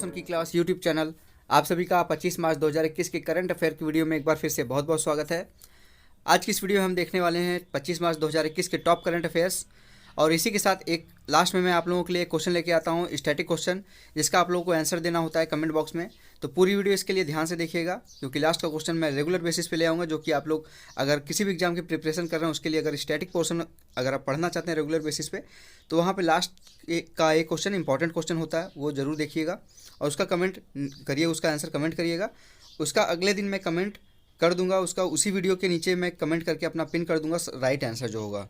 रोशन की class YouTube channel आप सभी का 25 मार्च 2021 के करंट अफेयर की वीडियो में एक बार फिर से बहुत बहुत स्वागत है। आज की इस वीडियो में हम देखने वाले हैं 25 मार्च 2021 के टॉप करंट अफेयर्स और इसी के साथ एक लास्ट में मैं आप लोगों के लिए क्वेश्चन लेके आता हूं, स्टैटिक क्वेश्चन, जिसका आप लोगों को आंसर देना होता है कमेंट बॉक्स में। तो पूरी वीडियो इसके लिए ध्यान से देखिएगा, क्योंकि लास्ट का क्वेश्चन मैं रेगुलर बेसिस पे ले आऊँगा, जो कि आप लोग अगर किसी भी एग्जाम की प्रिपरेशन कर रहे हैं उसके लिए अगर स्टैटिक पोर्शन अगर आप पढ़ना चाहते हैं रेगुलर बेसिस पे, तो वहाँ पे लास्ट का एक क्वेश्चन इंपॉर्टेंट क्वेश्चन होता है, वो ज़रूर देखिएगा और उसका कमेंट करिए, उसका आंसर कमेंट करिएगा। उसका अगले दिन मैं कमेंट कर दूंगा, उसका उसी वीडियो के नीचे मैं कमेंट करके अपना पिन कर दूंगा राइट आंसर जो होगा,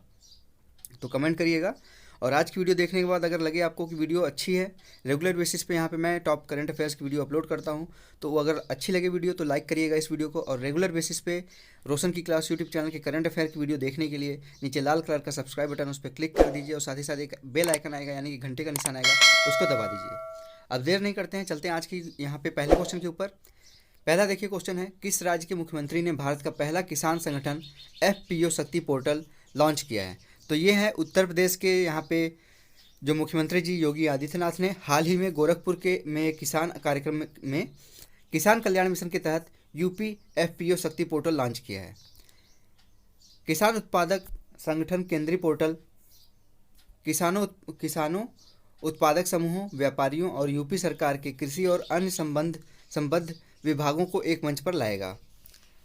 तो कमेंट करिएगा। और आज की वीडियो देखने के बाद अगर लगे आपको कि वीडियो अच्छी है, रेगुलर बेसिस पे यहाँ पे मैं टॉप करंट अफेयर्स की वीडियो अपलोड करता हूँ, तो वो अगर अच्छी लगे वीडियो तो लाइक करिएगा इस वीडियो को। और रेगुलर बेसिस पे रोशन की क्लास यूट्यूब चैनल के करंट अफेयर की वीडियो देखने के लिए नीचे लाल कलर का सब्सक्राइब बटन, उस पर क्लिक कर दीजिए और साथ ही साथ एक बेल आइकन आएगा, यानी कि घंटे का निशान आएगा, उसको दबा दीजिए। अब देर नहीं करते हैं, चलते हैं आज की यहाँ पे पहले क्वेश्चन के ऊपर। पहला देखिए क्वेश्चन है, किस राज्य के मुख्यमंत्री ने भारत का पहला किसान संगठन FPO शक्ति पोर्टल लॉन्च किया है? तो ये है उत्तर प्रदेश के यहाँ पे जो मुख्यमंत्री जी योगी आदित्यनाथ ने हाल ही में गोरखपुर के में किसान कार्यक्रम में किसान कल्याण मिशन के तहत UP FPO शक्ति पोर्टल लॉन्च किया है। किसान उत्पादक संगठन केंद्रीय पोर्टल किसानों उत्पादक समूहों, व्यापारियों और UP सरकार के कृषि और अन्य संबद्ध विभागों को एक मंच पर लाएगा।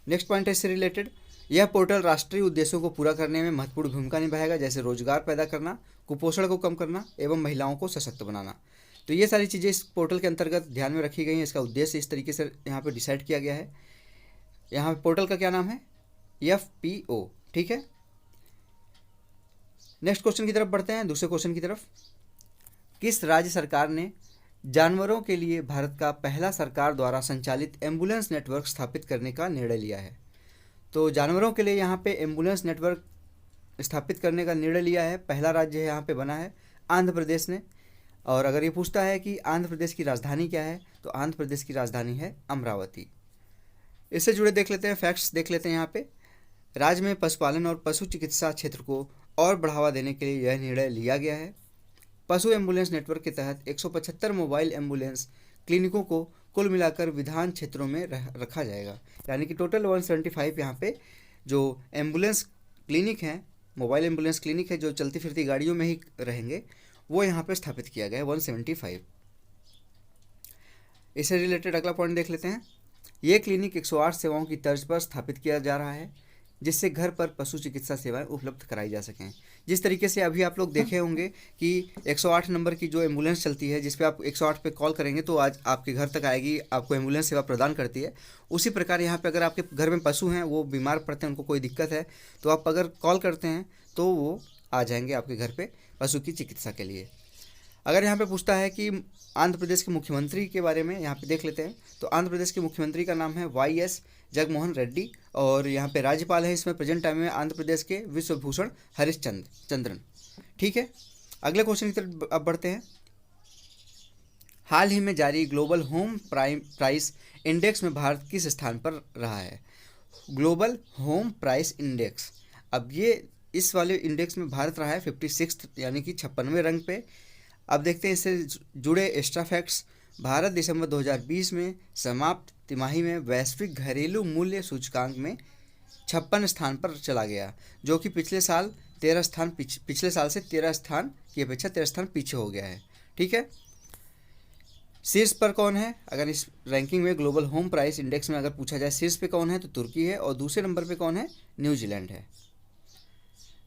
नेक्स्ट पॉइंट है इससे रिलेटेड, यह पोर्टल राष्ट्रीय उद्देश्यों को पूरा करने में महत्वपूर्ण भूमिका निभाएगा, जैसे रोजगार पैदा करना, कुपोषण को कम करना एवं महिलाओं को सशक्त बनाना। तो ये सारी चीज़ें इस पोर्टल के अंतर्गत ध्यान में रखी गई हैं। इसका उद्देश्य इस तरीके से यहाँ पे डिसाइड किया गया है। यहाँ पोर्टल का क्या नाम है? FPO, ठीक है। नेक्स्ट क्वेश्चन की तरफ बढ़ते हैं, दूसरे क्वेश्चन की तरफ। किस राज्य सरकार ने जानवरों के लिए भारत का पहला सरकार द्वारा संचालित एम्बुलेंस नेटवर्क स्थापित करने का निर्णय लिया है? तो जानवरों के लिए यहाँ पे एम्बुलेंस नेटवर्क स्थापित करने का निर्णय लिया है, पहला राज्य है यहाँ पे बना है आंध्र प्रदेश ने। और अगर ये पूछता है कि आंध्र प्रदेश की राजधानी क्या है, तो आंध्र प्रदेश की राजधानी है अमरावती। इससे जुड़े देख लेते हैं फैक्ट्स, देख लेते हैं यहाँ पे। राज्य में पशुपालन और पशु चिकित्सा क्षेत्र को और बढ़ावा देने के लिए यह निर्णय लिया गया है। पशु एम्बुलेंस नेटवर्क के तहत 175 मोबाइल एम्बुलेंस क्लिनिकों को कुल मिलाकर विधान क्षेत्रों में रखा जाएगा, यानी कि टोटल 175 यहाँ पे जो एम्बुलेंस क्लिनिक हैं, मोबाइल एम्बुलेंस क्लिनिक है जो चलती फिरती गाड़ियों में ही रहेंगे, वो यहाँ पे स्थापित किया गया है 175। इससे रिलेटेड अगला पॉइंट देख लेते हैं। ये क्लिनिक 108 सेवाओं की तर्ज पर स्थापित किया जा रहा है, जिससे घर पर पशु चिकित्सा सेवाएं उपलब्ध कराई जा सकें। जिस तरीके से अभी आप लोग देखे होंगे कि 108 नंबर की जो एम्बुलेंस चलती है, जिस पे आप 108 पे कॉल करेंगे तो आज आपके घर तक आएगी, आपको एम्बुलेंस सेवा प्रदान करती है। उसी प्रकार यहाँ पे अगर आपके घर में पशु हैं, वो बीमार पड़ते हैं, उनको कोई दिक्कत है, तो आप अगर कॉल करते हैं तो वो आ जाएंगे आपके घर पर पशु की चिकित्सा के लिए। अगर यहाँ पे पूछता है कि आंध्र प्रदेश के मुख्यमंत्री के बारे में, यहाँ पे देख लेते हैं। तो आंध्र प्रदेश के मुख्यमंत्री का नाम है YS जगनमोहन रेड्डी, और यहाँ पे राज्यपाल है इसमें प्रेजेंट टाइम में आंध्र प्रदेश के विश्वभूषण हरिश्चंद्रन, ठीक है। अगले क्वेश्चन की तरफ अब बढ़ते हैं। हाल ही में जारी ग्लोबल होम प्राइस इंडेक्स में भारत किस स्थान पर रहा है? ग्लोबल होम प्राइस इंडेक्स, अब ये इस वाले इंडेक्स में भारत रहा है 56, यानी कि 56वें रैंक पे। अब देखते हैं इससे जुड़े एक्स्ट्रा फैक्ट्स। भारत दिसंबर 2020 में समाप्त तिमाही में वैश्विक घरेलू मूल्य सूचकांक में 56 स्थान पर चला गया, जो कि पिछले साल से 13 स्थान की अपेक्षा 13 स्थान पीछे हो गया है, ठीक है। शीर्ष पर कौन है? अगर इस रैंकिंग में ग्लोबल होम प्राइस इंडेक्स में अगर पूछा जाए शीर्ष पे कौन है, तो तुर्की है, और दूसरे नंबर पे कौन है? न्यूजीलैंड है।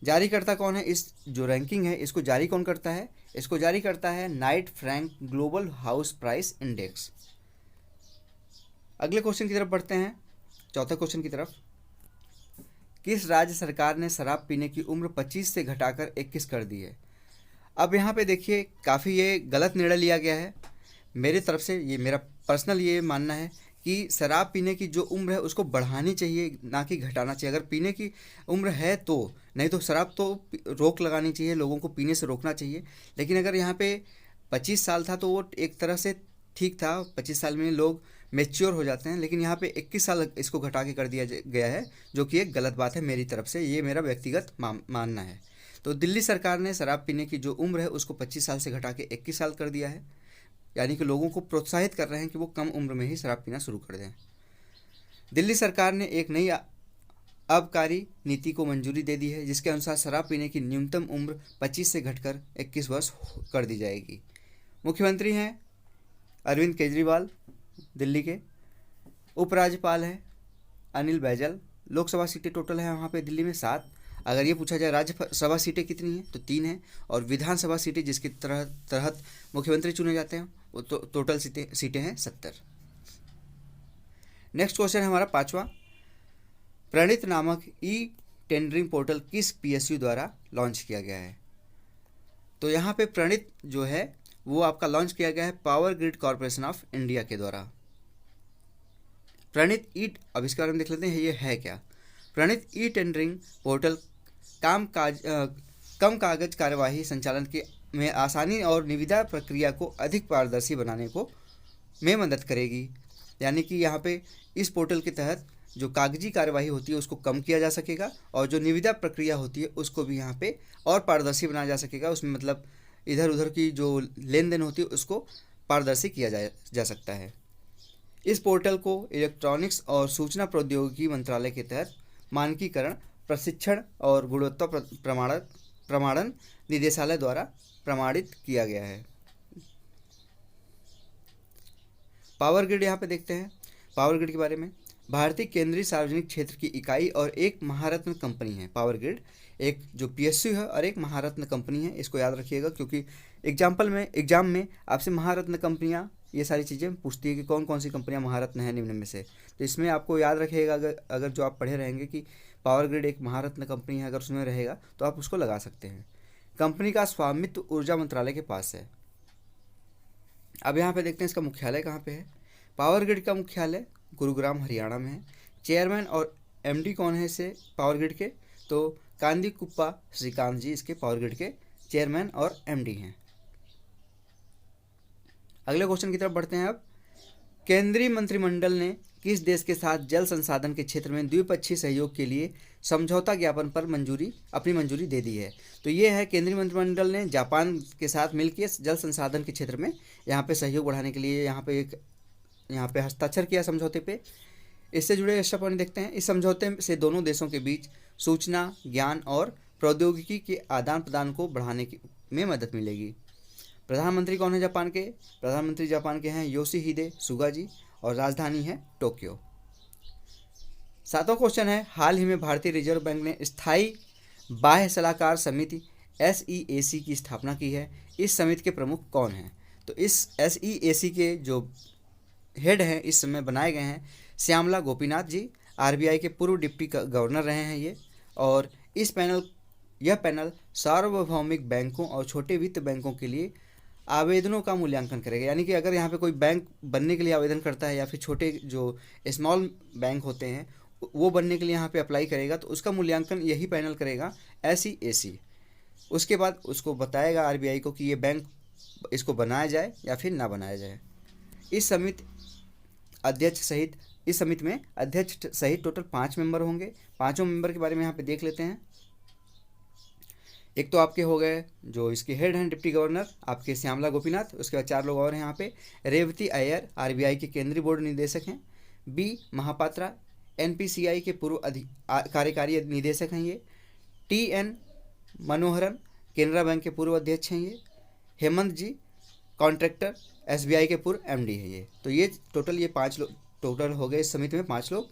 जारीकर्ता कौन है? इस जो रैंकिंग है इसको जारी कौन करता है? इसको जारी करता है Knight Frank global house price index. अगले क्वेश्चन की तरफ बढ़ते हैं, चौथे क्वेश्चन की तरफ। किस राज्य सरकार ने शराब पीने की उम्र 25 से घटाकर 21 कर दी है? अब यहाँ पे देखिए काफ़ी ये गलत निर्णय लिया गया है मेरी तरफ से। ये मेरा पर्सनल ये मानना है कि शराब पीने की जो उम्र है उसको बढ़ानी चाहिए, ना कि घटाना चाहिए। अगर पीने की उम्र है तो, नहीं तो शराब तो रोक लगानी चाहिए, लोगों को पीने से रोकना चाहिए। लेकिन अगर यहाँ पे 25 साल था तो वो एक तरह से ठीक था, 25 साल में लोग मैच्योर हो जाते हैं, लेकिन यहाँ पे 21 साल इसको घटा के कर दिया गया है, जो कि एक गलत बात है मेरी तरफ से, ये मेरा व्यक्तिगत मानना है। तो दिल्ली सरकार ने शराब पीने की जो उम्र है उसको 25 साल से घटा के 21 साल कर दिया है। यानी कि लोगों को प्रोत्साहित कर रहे हैं कि वो कम उम्र में ही शराब पीना शुरू कर दें। दिल्ली सरकार ने एक नई आबकारी नीति को मंजूरी दे दी है, जिसके अनुसार शराब पीने की न्यूनतम उम्र 25 से घटकर 21 वर्ष कर दी जाएगी। मुख्यमंत्री हैं अरविंद केजरीवाल दिल्ली के, उपराज्यपाल हैं अनिल बैजल। लोकसभा सीटें टोटल है वहाँ पे दिल्ली में 7। अगर ये पूछा जाए राज्यसभा सीटें कितनी हैं तो 3 हैं, और विधानसभा सीटें जिसके तहत मुख्यमंत्री चुने जाते हैं वो टोटल सीटें हैं 70। नेक्स्ट क्वेश्चन है हमारा 5वां, प्रणित नामक ई टेंडरिंग पोर्टल किस पीएसयू द्वारा लॉन्च किया गया है? तो यहाँ पे प्रणित जो है वो आपका लॉन्च किया गया है power grid corporation of India के द्वारा। प्रणित ई, अब इसके बारे में देख लेते हैं ये है क्या। प्रणित ई टेंडरिंग पोर्टल कम कागज कार्यवाही संचालन के में आसानी और निविदा प्रक्रिया को अधिक पारदर्शी बनाने को में मदद करेगी। यानी कि यहाँ पे इस पोर्टल के तहत जो कागजी कार्यवाही होती है उसको कम किया जा सकेगा, और जो निविदा प्रक्रिया होती है उसको भी यहाँ पे और पारदर्शी बनाया जा सकेगा। उसमें मतलब इधर उधर की जो लेन देन होती है उसको पारदर्शी किया जा सकता है। इस पोर्टल को इलेक्ट्रॉनिक्स और सूचना प्रौद्योगिकी मंत्रालय के तहत मानकीकरण, प्रशिक्षण और गुणवत्ता प्रमाणन निदेशालय द्वारा प्रमाणित किया गया है। पावर ग्रिड यहाँ पे देखते हैं पावर ग्रिड के बारे में। भारतीय केंद्रीय सार्वजनिक क्षेत्र की इकाई और एक महारत्न कंपनी है पावर ग्रिड। एक जो पीएसयू है और एक महारत्न कंपनी है, इसको याद रखिएगा क्योंकि एग्जाम में आपसे महारत्न कंपनियां ये सारी चीज़ें पूछती है कि कौन कौन सी कंपनियां महारत्न हैं निम्न में से। तो इसमें आपको याद रखिएगा, अगर जो आप पढ़े रहेंगे कि पावर ग्रिड एक महारत्न कंपनी है, अगर उसमें रहेगा तो आप उसको लगा सकते हैं। कंपनी का स्वामित्व ऊर्जा मंत्रालय के पास है। अब यहाँ पे देखते हैं इसका मुख्यालय कहाँ पे है। पावर ग्रिड का मुख्यालय गुरुग्राम हरियाणा में है। चेयरमैन और एमडी कौन है इसे पावर ग्रिड के? तो कांदी कुप्पा श्रीकांत जी इसके पावर ग्रिड के चेयरमैन और एमडी हैं। अगले क्वेश्चन की तरफ बढ़ते हैं। अब केंद्रीय मंत्रिमंडल ने किस देश के साथ जल संसाधन के क्षेत्र में द्विपक्षीय सहयोग के लिए समझौता ज्ञापन पर अपनी मंजूरी दे दी है? तो ये है केंद्रीय मंत्रिमंडल ने जापान के साथ मिलकर जल संसाधन के क्षेत्र में यहाँ पे सहयोग बढ़ाने के लिए यहाँ पे हस्ताक्षर किया समझौते पे। इससे जुड़े एक्स्ट्रा पॉइंट देखते हैं। इस समझौते से दोनों देशों के बीच सूचना, ज्ञान और प्रौद्योगिकी के आदान प्रदान को बढ़ाने में मदद मिलेगी। प्रधानमंत्री कौन है जापान के? प्रधानमंत्री जापान के हैं योशिहिदे सुगा जी, और राजधानी है टोक्यो। 7वां क्वेश्चन है, हाल ही में भारतीय रिजर्व बैंक ने स्थायी बाह्य सलाहकार समिति SEAC की स्थापना की है। इस समिति के प्रमुख कौन हैं? तो इस SEAC के जो हेड हैं इस समय बनाए गए हैं श्यामला गोपीनाथ जी, RBI के पूर्व डिप्टी गवर्नर रहे हैं ये। और यह पैनल सार्वभौमिक बैंकों और छोटे वित्त बैंकों के लिए आवेदनों का मूल्यांकन करेगा। यानी कि अगर यहाँ पे कोई बैंक बनने के लिए आवेदन करता है या फिर छोटे जो स्मॉल बैंक होते हैं वो बनने के लिए यहाँ पे अप्लाई करेगा, तो उसका मूल्यांकन यही पैनल करेगा SEAC। उसके बाद उसको बताएगा RBI को कि ये बैंक इसको बनाया जाए या फिर ना बनाया जाए। इस समिति में अध्यक्ष सहित टोटल 5 मेंबर होंगे। 5 मेंबर के बारे में यहाँ पे देख लेते हैं। एक तो आपके हो गए जो इसके हेड हैं डिप्टी गवर्नर आपके श्यामला गोपीनाथ, उसके बाद 4 लोग और हैं यहाँ पे। रेवती अय्यर RBI के केंद्रीय बोर्ड निदेशक हैं। B महापात्रा NPCI के पूर्व कार्यकारी निदेशक हैं ये। TN मनोहरन केनरा बैंक के पूर्व अध्यक्ष हैं ये। हेमंत जी कॉन्ट्रैक्टर SBI के पूर्व MD है ये। तो ये टोटल 5 लोग टोटल हो गए इस समिति में 5 लोग।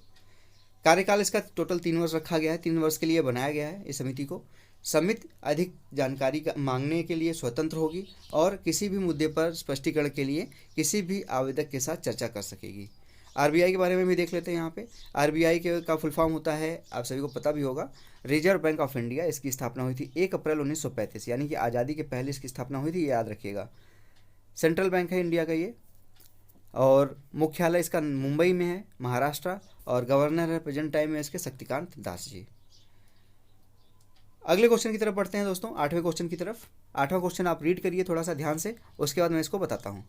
कार्यकाल इसका टोटल 3 वर्ष रखा गया है। 3 वर्ष के लिए बनाया गया है इस समिति को। समिति अधिक जानकारी मांगने के लिए स्वतंत्र होगी और किसी भी मुद्दे पर स्पष्टीकरण के लिए किसी भी आवेदक के साथ चर्चा कर सकेगी। RBI के बारे में भी देख लेते हैं। यहाँ पे RBI का फुल फॉर्म होता है, आप सभी को पता भी होगा, रिजर्व बैंक ऑफ इंडिया। इसकी स्थापना हुई थी 1 अप्रैल 1935, यानी कि आज़ादी के पहले इसकी स्थापना हुई थी, ये याद रखिएगा। सेंट्रल बैंक है इंडिया का ये, और मुख्यालय इसका मुंबई में है महाराष्ट्र, और गवर्नर है प्रेजेंट टाइम में इसके शक्तिकांत दास जी। अगले क्वेश्चन की तरफ बढ़ते हैं दोस्तों, 8वें क्वेश्चन की तरफ। 8वां क्वेश्चन आप रीड करिए थोड़ा सा ध्यान से, उसके बाद मैं इसको बताता हूँ।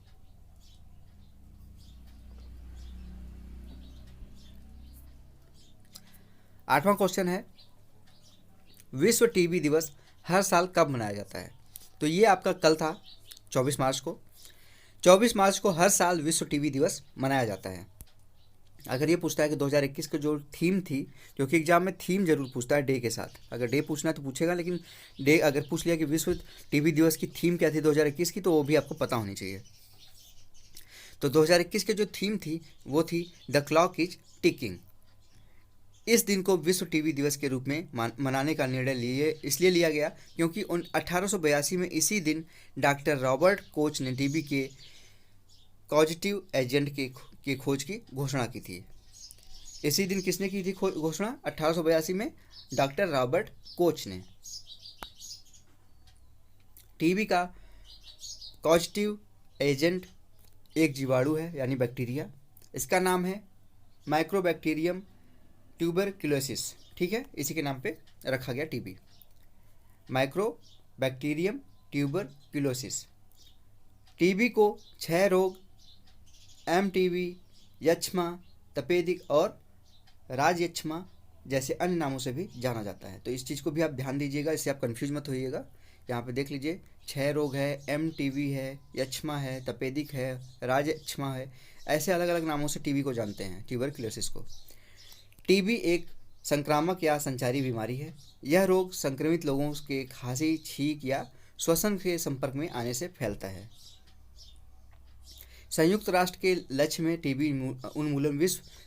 8वां क्वेश्चन है, विश्व टीबी दिवस हर साल कब मनाया जाता है? तो ये आपका कल था 24 मार्च को। 24 मार्च को हर साल विश्व टीबी दिवस मनाया जाता है। अगर ये पूछता है कि 2021 की जो थीम थी, क्योंकि एग्जाम में थीम जरूर पूछता है डे के साथ, अगर डे पूछना है तो पूछेगा, लेकिन डे अगर पूछ लिया कि विश्व टीबी दिवस की थीम क्या थी 2021 की, तो वो भी आपको पता होनी चाहिए। तो 2021 की जो थीम थी वो थी द क्लॉक इज टिकिंग। इस दिन को विश्व टीबी दिवस के रूप में मनाने का निर्णय इसलिए लिया गया क्योंकि 1882 में इसी दिन डॉक्टर रॉबर्ट कोच ने टीबी के कॉजेटिव एजेंट की खोज की घोषणा की थी। इसी दिन किसने की थी घोषणा? 1882 में डॉक्टर रॉबर्ट कोच ने। टीबी का कॉजेटिव एजेंट एक जीवाणु है यानी बैक्टीरिया, इसका नाम है माइक्रोबैक्टीरियम ट्यूबरक्लोसिस। ठीक है, इसी के नाम पे रखा गया टीबी, माइक्रोबैक्टीरियम ट्यूबरक्लोसिस। टीबी को 6 रोग एमटीबी, यक्ष्मा, तपेदिक और राजयक्ष्मा जैसे अन्य नामों से भी जाना जाता है। तो इस चीज़ को भी आप ध्यान दीजिएगा, इससे आप कंफ्यूज मत होइएगा। यहाँ पे देख लीजिए 6 रोग है, एमटीबी है, यक्ष्मा है, तपेदिक है, राजयक्ष्मा है, ऐसे अलग अलग नामों से टीबी को जानते हैं, ट्यूबरक्लोसिस को। टीबी एक संक्रामक या संचारी बीमारी है। यह रोग संक्रमित लोगों के खांसी, छींक या श्वसन के संपर्क में आने से फैलता है। संयुक्त राष्ट्र के लक्ष्य में टीबी उन्मूलन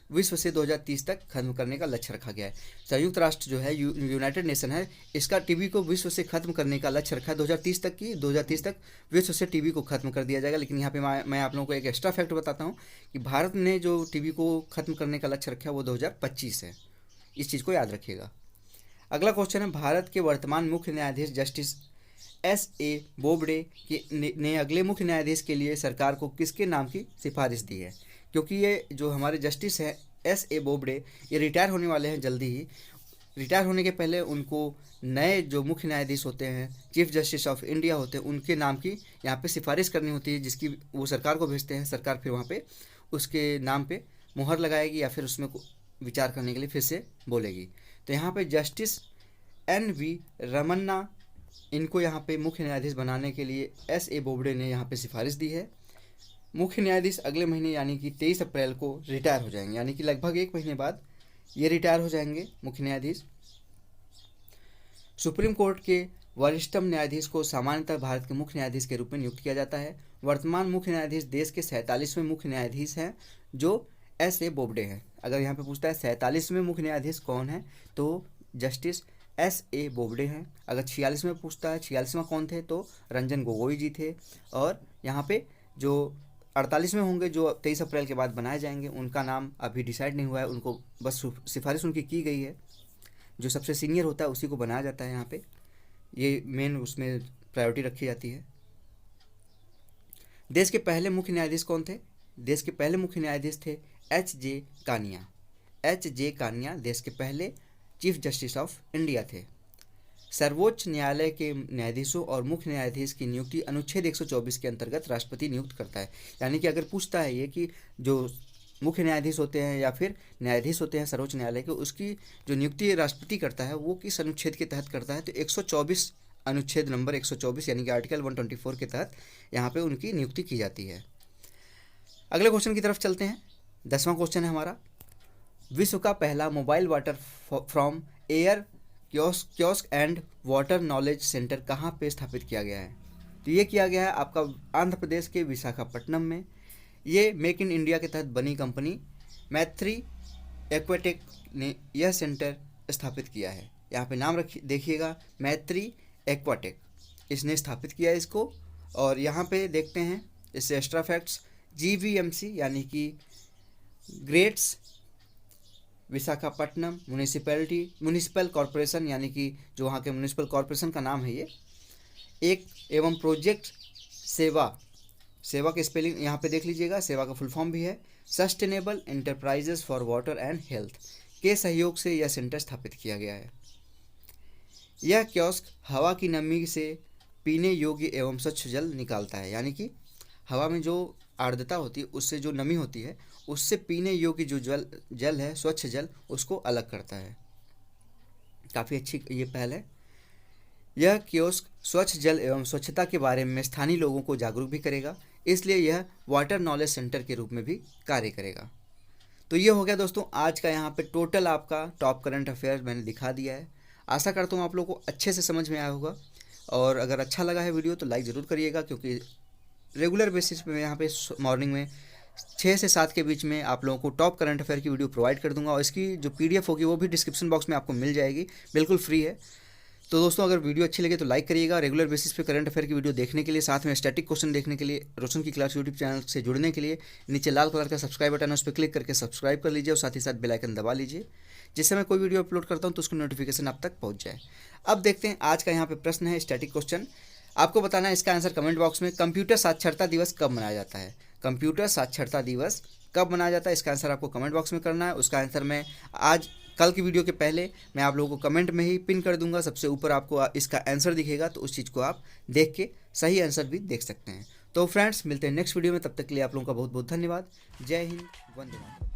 विश्व से 2030 तक खत्म करने का लक्ष्य रखा गया है। संयुक्त राष्ट्र जो है यूनाइटेड नेशन है, इसका टीबी को विश्व से खत्म करने का लक्ष्य रखा है 2030 तक की। 2030 तक विश्व से टीबी को खत्म कर दिया जाएगा। लेकिन यहाँ पे मैं आप लोगों को एक एक्स्ट्रा फैक्ट बताता हूँ कि भारत ने जो टीबी को खत्म करने का लक्ष्य रखा है वो 2025 है। इस चीज़ को याद रखिएगा। अगला क्वेश्चन है, भारत के वर्तमान मुख्य न्यायाधीश जस्टिस S.A. बोबडे ने अगले मुख्य न्यायाधीश के लिए सरकार को किसके नाम की सिफारिश दी है? क्योंकि ये जो हमारे जस्टिस हैं S.A. बोबडे, ये रिटायर होने वाले हैं जल्दी ही। रिटायर होने के पहले उनको नए जो मुख्य न्यायाधीश होते हैं, चीफ जस्टिस ऑफ इंडिया होते हैं, उनके नाम की यहाँ पे सिफारिश करनी होती है, जिसकी वो सरकार को भेजते हैं। सरकार फिर वहाँ पे उसके नाम पे मुहर लगाएगी या फिर उसमें विचार करने के लिए फिर से बोलेगी। तो यहाँ पे जस्टिस N.V. रमन्ना, इनको यहाँ पे मुख्य न्यायाधीश बनाने के लिए S.A. बोबडे ने यहाँ पे सिफारिश दी है। मुख्य न्यायाधीश अगले महीने यानी कि 23 अप्रैल को रिटायर हो जाएंगे, यानी कि लगभग 1 महीने बाद ये रिटायर हो जाएंगे मुख्य न्यायाधीश। सुप्रीम कोर्ट के वरिष्ठतम न्यायाधीश को सामान्यतः भारत के मुख्य न्यायाधीश के रूप में नियुक्त किया जाता है। वर्तमान मुख्य न्यायाधीश देश के 47वें मुख्य न्यायाधीश हैं, जो S.A. बोबडे हैं। अगर यहाँ पे पूछता है 47वें मुख्य न्यायाधीश कौन है, तो जस्टिस S.A. बोबडे हैं। अगर 46 में पूछता है 46वां कौन थे, तो रंजन गोगोई जी थे। और यहाँ पे जो 48 में होंगे, जो 23 अप्रैल के बाद बनाए जाएंगे, उनका नाम अभी डिसाइड नहीं हुआ है, उनको बस सिफारिश उनकी की गई है। जो सबसे सीनियर होता है उसी को बनाया जाता है, यहाँ पे ये मेन उसमें प्रायोरिटी रखी जाती है। देश के पहले मुख्य न्यायाधीश कौन थे? देश के पहले मुख्य न्यायाधीश थे H.J. कानिया। H.J. कानिया देश के पहले चीफ जस्टिस ऑफ इंडिया थे। सर्वोच्च न्यायालय के न्यायाधीशों और मुख्य न्यायाधीश की नियुक्ति अनुच्छेद 124 के अंतर्गत राष्ट्रपति नियुक्त करता है। यानी कि अगर पूछता है ये कि जो मुख्य न्यायाधीश होते हैं या फिर न्यायाधीश होते हैं सर्वोच्च न्यायालय के, उसकी जो नियुक्ति राष्ट्रपति करता है वो किस अनुच्छेद के तहत करता है, तो 124 अनुच्छेद नंबर 124 यानी कि आर्टिकल 124 के तहत यहाँ पे उनकी नियुक्ति की जाती है। अगले क्वेश्चन की तरफ चलते हैं। 10वां क्वेश्चन है हमारा, विश्व का पहला mobile water from air kiosk and water knowledge centre कहाँ पे स्थापित किया गया है? तो ये किया गया है आपका आंध्र प्रदेश के विशाखापट्टनम में। ये मेक इन इंडिया के तहत बनी कंपनी मैत्री एक्वाटेक ने यह सेंटर स्थापित किया है। यहाँ पे नाम देखिएगा, मैत्री एक्वाटेक, इसने स्थापित किया है इसको। और यहाँ पे देखते हैं इससे एक्स्ट्रा फैक्ट्स, GVMC यानी कि ग्रेट्स विशाखापट्टनम म्यूनिसिपल कॉरपोरेशन, यानी कि जो वहाँ के म्यूनिसिपल कॉरपोरेशन का नाम है ये, एक एवं प्रोजेक्ट सेवा के स्पेलिंग यहाँ पे देख लीजिएगा, सेवा का फुल फॉर्म भी है sustainable enterprises for water and health के सहयोग से यह सेंटर स्थापित किया गया है। यह कियोस्क हवा की नमी से पीने योग्य एवं स्वच्छ जल निकालता है, यानी कि हवा में जो आर्द्रता होती है उससे जो नमी होती है उससे पीने योग्य जो जल है, स्वच्छ जल, उसको अलग करता है। काफ़ी अच्छी ये पहल है। यह कियोस्क स्वच्छ जल एवं स्वच्छता के बारे में स्थानीय लोगों को जागरूक भी करेगा। इसलिए यह वाटर नॉलेज सेंटर के रूप में भी कार्य करेगा। तो ये हो गया दोस्तों आज का यहाँ पे टोटल आपका टॉप करंट अफेयर मैंने दिखा दिया है। आशा करता हूँ आप लोगों को अच्छे से समझ में आया होगा, और अगर अच्छा लगा है वीडियो तो लाइक ज़रूर करिएगा, क्योंकि रेगुलर बेसिस पे मैं यहाँ पे मॉर्निंग में 6 से 7 के बीच में आप लोगों को टॉप करंट अफेयर की वीडियो प्रोवाइड कर दूंगा, और इसकी जो PDF होगी वो भी डिस्क्रिप्शन बॉक्स में आपको मिल जाएगी, बिल्कुल फ्री है। तो दोस्तों अगर वीडियो अच्छी लगे तो लाइक करिएगा। रेगुलर बेसिस पे करंट अफेयर की वीडियो देखने के लिए, साथ में स्टैटिक क्वेश्चन देखने के लिए, रोशन की क्लास यूट्यूब चैनल से जुड़ने के लिए नीचे लाल कलर का सब्सक्राइब बटन है, उस पर क्लिक करके सब्सक्राइब कर लीजिए, और साथ ही साथ बेल आइकन दबा लीजिए, जिससे मैं कोई वीडियो अपलोड करता हूँ तो उसकी नोटिफिकेशन आप तक पहुँच जाए। अब देखते हैं आज का यहाँ पे प्रश्न है स्टैटिक क्वेश्चन। आपको बताना है इसका आंसर कमेंट बॉक्स में। कंप्यूटर साक्षरता दिवस कब मनाया जाता है? कंप्यूटर साक्षरता दिवस कब मनाया जाता है, इसका आंसर आपको कमेंट बॉक्स में करना है। उसका आंसर मैं आज कल की वीडियो के पहले मैं आप लोगों को कमेंट में ही पिन कर दूंगा, सबसे ऊपर आपको इसका आंसर दिखेगा, तो उस चीज़ को आप देख के सही आंसर भी देख सकते हैं। तो फ्रेंड्स मिलते हैं नेक्स्ट वीडियो में, तब तक के लिए आप लोगों का बहुत बहुत धन्यवाद। जय हिंद, वंदे मातरम।